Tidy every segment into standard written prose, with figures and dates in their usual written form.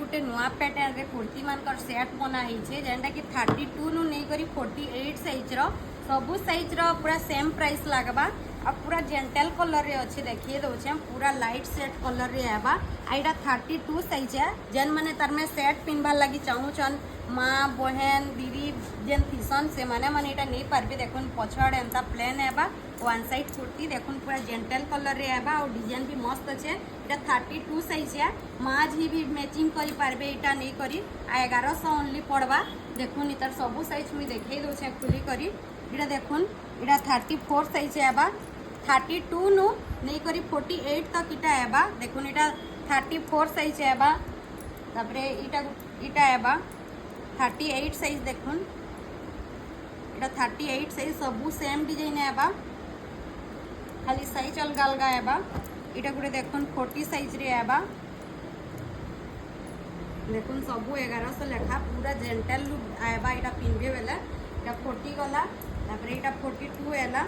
गोटे नुआ पैटर्न रे कुर्ती मानकर सेट बना है जेनटा कि 32 नु नहीं करी 48 साइज रो सबू साइज रो पूरा सेम प्राइस लगवा आ पूरा जेंटल कलर रे अच्छे देखिए दौचे पूरा लाइट सेट कलर रे आबा आईटा 32 साइज है जेन माने तार में सेट पिनबार लगी चाहूचन माँ बहन दीदी जेन थीसन से माने माने एटा नहीं पारबे देखुन पछाड़े एंता प्लेन आबा वन साइड कुर्ती देखुन पूरा जेंटल कलर रे आबा और डिजाइन भी मस्त अच्छे एटा 32 साइज है माँ झी भी मैचिंग करि पारबे एटा नहीं करी 1100 ओनली पड़वा देखुन इतर सबू साइज मुई देखै दोछे खुली करी एटा देखुन एटा 34 साइज आबा 32 नु नहीं करी 48 तक इटा आबा देखुन एटा 34 साइज आबा तापरे इटा आबा 38 साइज देखुन एटा 38 साइज सबू सेम डिजाइन आबा खाली साइज अलग अलग आबा इटा गुटे देखुन 40 साइज रे आबा देखुन सबू 1100 लेखा पूरा जेंटल लुक आबा इटा पिनबे बेले इटा 40 गला तापरे इटा 42 एला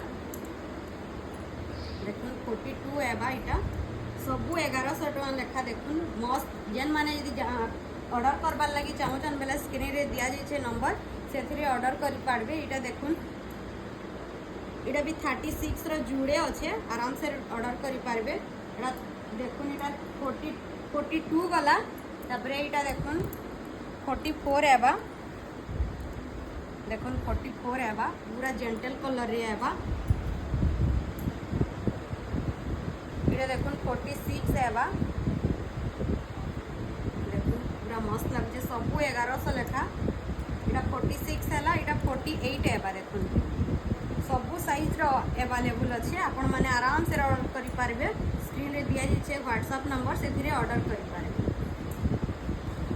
देखुन 42 आबा इटा सबू 1100 टका लेखा देखुन मस्त जेन माने यदि ऑर्डर करबार लगी चाहूचन बेले स्क्रीन रे दिया जाइछे नंबर सेथिरे ऑर्डर करि पारबे इटा देखुन इटा भी 36 रो जुड़े अच्छे आराम से ऑर्डर करि पारबे एटा देखुन इटा 42 गला तापरे इटा देखुन 44 आबा देखुन 44 आबा पूरा जेंटल कलर रे आबा इटा देखुन 46 आबा देखुन पूरा मस्त लगजे सबू 1100 लेखा इटा 46 हैला इटा 48 आबा देखुन सबू साइज रो अवेलेबल अच्छे आपण माने आराम से ऑर्डर करि पारबे स्क्रीन रे दिया जाइछे व्हाट्सएप नंबर से ऑर्डर करि